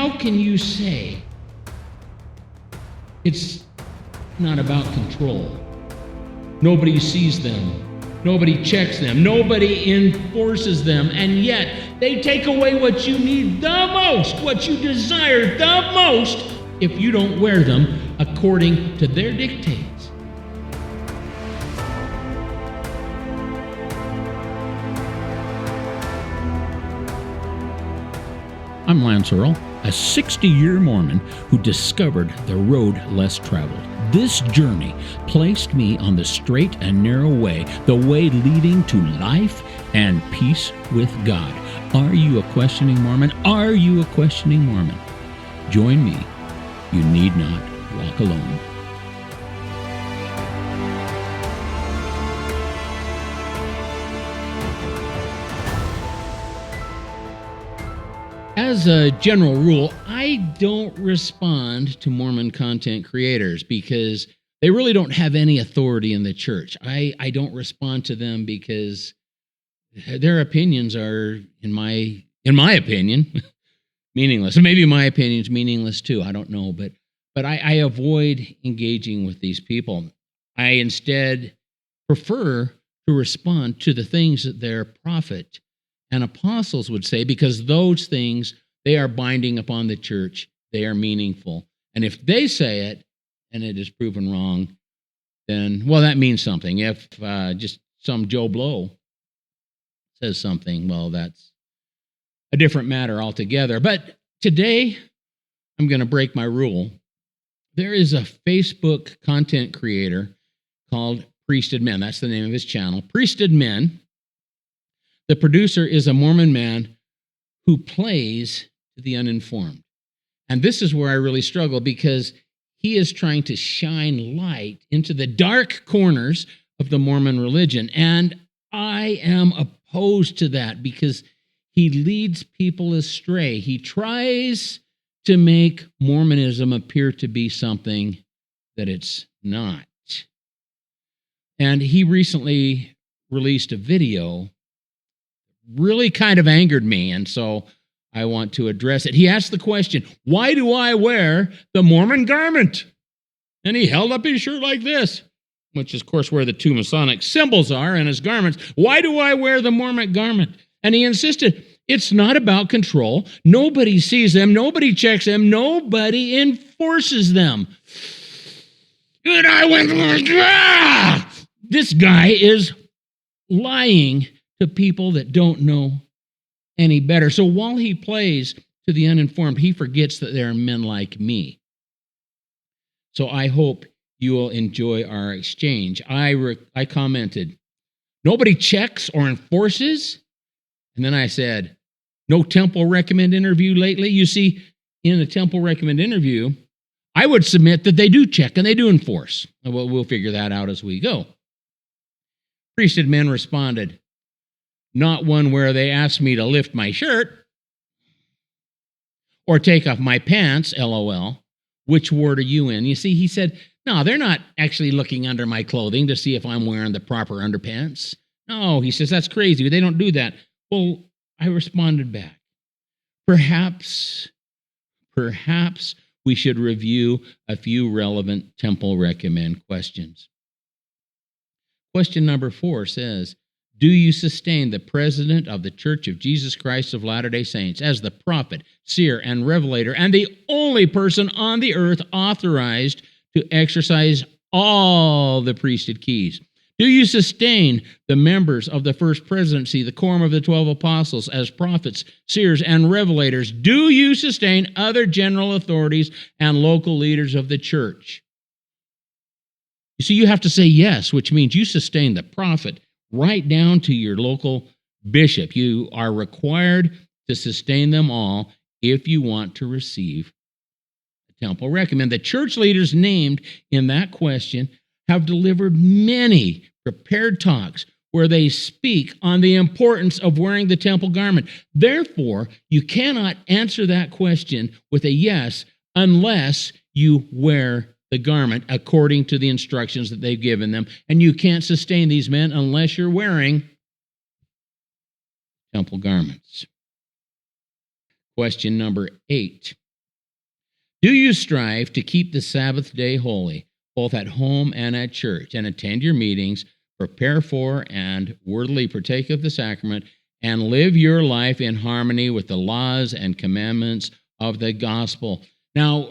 how can you say it's not about control? Nobody sees them. Nobody checks them. Nobody enforces them. And yet, they take away what you need the most, what you desire the most, if you don't wear them according to their dictates. I'm Lance Earl, a 60-year Mormon who discovered the road less traveled. This journey placed me on the straight and narrow way, the way leading to life and peace with God. Are you a questioning Mormon? Are you a questioning Mormon? Join me. You need not walk alone. As a general rule, I don't respond to Mormon content creators because they really don't have any authority in the church. I don't respond to them because their opinions are, in my opinion, meaningless. Maybe my opinion's meaningless too. I don't know, but I avoid engaging with these people. I instead prefer to respond to the things that their prophet and apostles would say, because those things, they are binding upon the church. They are meaningful. And if they say it and it is proven wrong, then, well, that means something. If just some Joe Blow says something, well, that's a different matter altogether. But today, I'm going to break my rule. There is a Facebook content creator called Priesthood Men. That's the name of his channel, Priesthood Men. The producer is a Mormon man who plays to the uninformed. And this is where I really struggle, because he is trying to shine light into the dark corners of the Mormon religion. And I am opposed to that because he leads people astray. He tries to make Mormonism appear to be something that it's not. And he recently released a video really kind of angered me, and so I want to address it. He asked the question, why do I wear the Mormon garment? And he held up his shirt like this, which is, of course, where the two Masonic symbols are in his garments. Why do I wear the Mormon garment? And he insisted, it's not about control. Nobody sees them. Nobody checks them. Nobody enforces them. And I went, this guy is lying to people that don't know any better. So while he plays to the uninformed, he forgets that there are men like me. So I hope you will enjoy our exchange. I commented, nobody checks or enforces? And then I said, no Temple Recommend interview lately? You see, in a Temple Recommend interview, I would submit that they do check and they do enforce. Well, we'll figure that out as we go. Priesthood Men responded, not one where they asked me to lift my shirt or take off my pants, LOL. Which ward are you in? You see, he said, no, they're not actually looking under my clothing to see if I'm wearing the proper underpants. No, he says, that's crazy. They don't do that. Well, I responded back. Perhaps we should review a few relevant Temple Recommend questions. Question number 4 says, do you sustain the President of the Church of Jesus Christ of Latter-day Saints as the prophet, seer, and revelator, and the only person on the earth authorized to exercise all the priesthood keys? Do you sustain the members of the First Presidency, the Quorum of the 12 Apostles, as prophets, seers, and revelators? Do you sustain other general authorities and local leaders of the church? You see, you have to say yes, which means you sustain the prophet, right down to your local bishop. You are required to sustain them all if you want to receive the Temple Recommend. The church leaders named in that question have delivered many prepared talks where they speak on the importance of wearing the temple garment. Therefore, you cannot answer that question with a yes unless you wear the garment according to the instructions that they've given them. And you can't sustain these men unless you're wearing temple garments. Question number 8. Do you strive to keep the Sabbath day holy, both at home and at church, and attend your meetings, prepare for and worthily partake of the sacrament, and live your life in harmony with the laws and commandments of the gospel? Now,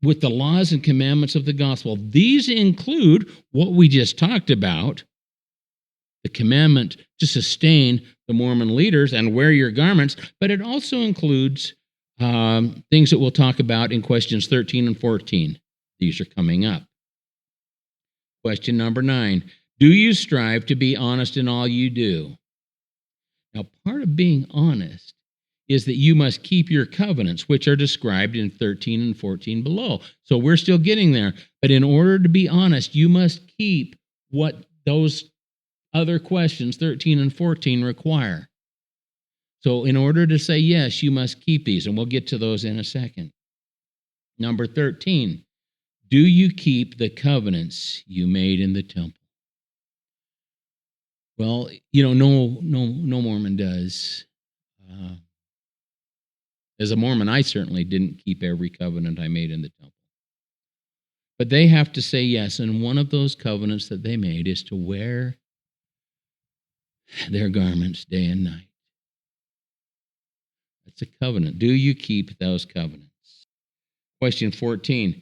with the laws and commandments of the gospel, these include what we just talked about, the commandment to sustain the Mormon leaders and wear your garments, but it also includes things that we'll talk about in questions 13 and 14. These are coming up. Question number 9. Do you strive to be honest in all you do? Now, part of being honest is that you must keep your covenants, which are described in 13 and 14 below. So we're still getting there. But in order to be honest, you must keep what those other questions, 13 and 14, require. So in order to say yes, you must keep these, and we'll get to those in a second. Number 13, do you keep the covenants you made in the temple? Well, no Mormon does. As a Mormon, I certainly didn't keep every covenant I made in the temple. But they have to say yes, and one of those covenants that they made is to wear their garments day and night. It's a covenant. Do you keep those covenants? Question 14.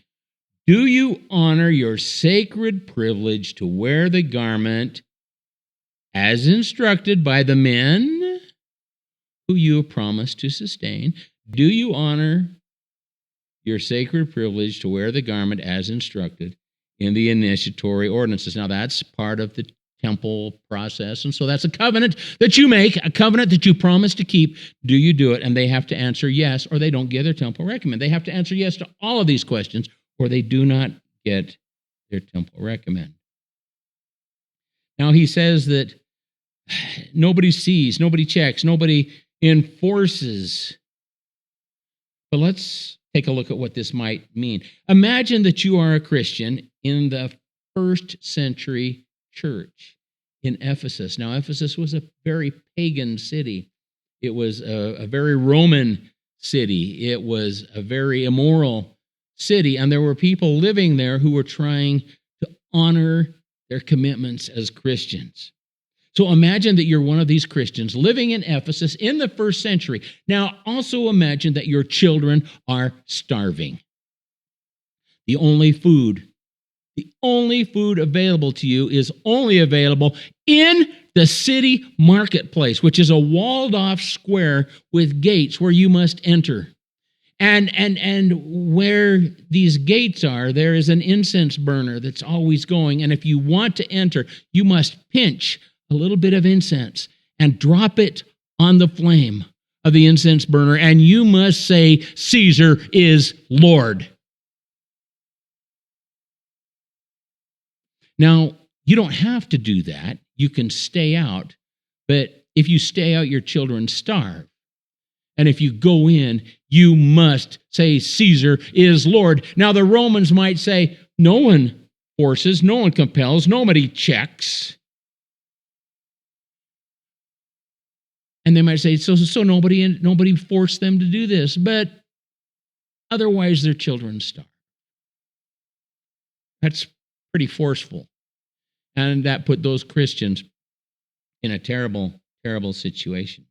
Do you honor your sacred privilege to wear the garment as instructed by the men who you have promised to sustain? Do you honor your sacred privilege to wear the garment as instructed in the initiatory ordinances? Now, that's part of the temple process, and so that's a covenant that you make, a covenant that you promise to keep. Do you do it? And they have to answer yes, or they don't get their temple recommend. They have to answer yes to all of these questions, or they do not get their temple recommend. Now, he says that nobody sees, nobody checks, nobody enforces. But let's take a look at what this might mean. Imagine that you are a Christian in the first century church in Ephesus. Now, Ephesus was a very pagan city. It was a very Roman city. It was a very immoral city, and there were people living there who were trying to honor their commitments as Christians. So imagine that you're one of these Christians living in Ephesus in the first century. Now, also imagine that your children are starving. The only food available to you is only available in the city marketplace, which is a walled-off square with gates where you must enter. And where these gates are, there is an incense burner that's always going. And if you want to enter, you must pinch a little bit of incense and drop it on the flame of the incense burner, and you must say, "Caesar is Lord." Now, you don't have to do that. You can stay out. But if you stay out, your children starve. And if you go in, you must say, "Caesar is Lord." Now, the Romans might say, no one forces, no one compels, nobody checks. And they might say, so nobody forced them to do this. But otherwise, their children starve. That's pretty forceful. And that put those Christians in a terrible, terrible situation.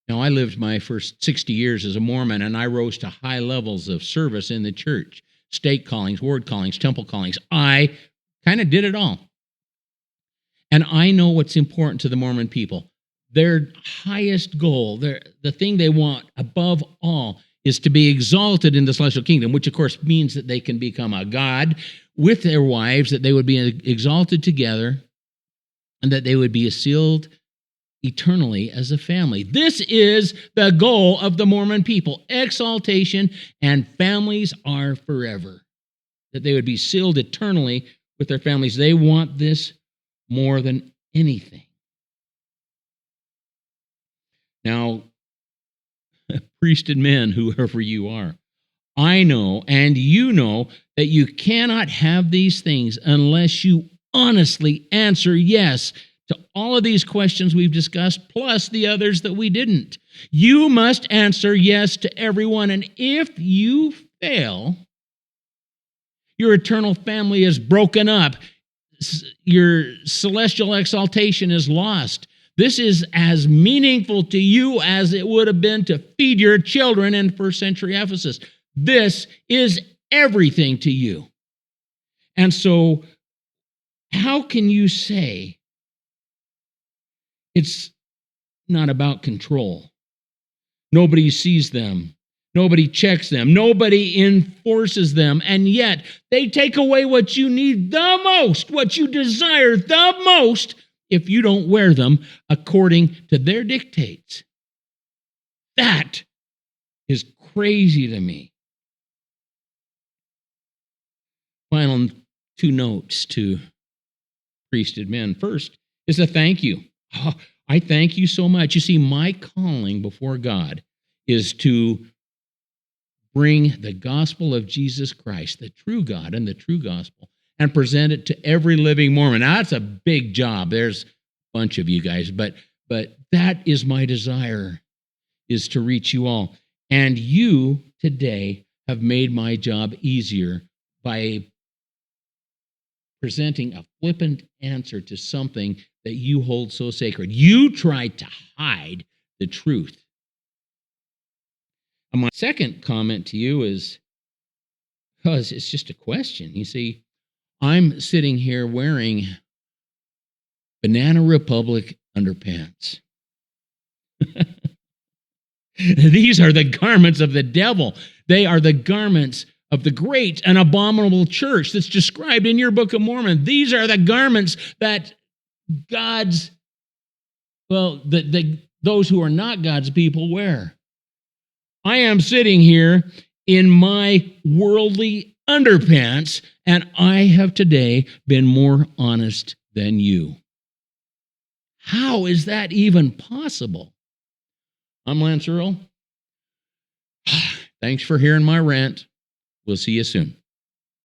Now, I lived my first 60 years as a Mormon, and I rose to high levels of service in the church. Stake callings, ward callings, temple callings. I kind of did it all. And I know what's important to the Mormon people. Their highest goal, the thing they want above all, is to be exalted in the celestial kingdom, which of course means that they can become a god with their wives, that they would be exalted together, and that they would be sealed eternally as a family. This is the goal of the Mormon people, exaltation, and families are forever. That they would be sealed eternally with their families. They want this more than anything. Now, priested men, whoever you are, I know and you know that you cannot have these things unless you honestly answer yes to all of these questions we've discussed, plus the others that we didn't. You must answer yes to everyone, and if you fail. Your eternal family is broken up. Your celestial exaltation is lost. This is as meaningful to you as it would have been to feed your children in first century Ephesus. This is everything to you. And so, how can you say it's not about control? Nobody sees them. Nobody checks them. Nobody enforces them. And yet, they take away what you need the most, what you desire the most, if you don't wear them according to their dictates. That is crazy to me. Final two notes to priesthood men. First is a thank you. Oh, I thank you so much. You see, my calling before God is to bring the gospel of Jesus Christ, the true God and the true gospel, and present it to every living Mormon. Now, that's a big job. There's a bunch of you guys, but that is my desire, is to reach you all. And you today have made my job easier by presenting a flippant answer to something that you hold so sacred. You tried to hide the truth. And my second comment to you is, because it's just a question. You see, I'm sitting here wearing Banana Republic underpants. These are the garments of the devil. They are the garments of the great and abominable church that's described in your Book of Mormon. These are the garments that those who are not God's people wear. I am sitting here in my worldly underpants, and I have today been more honest than you. How is that even possible? I'm Lance Earl. Thanks for hearing my rant. We'll see you soon.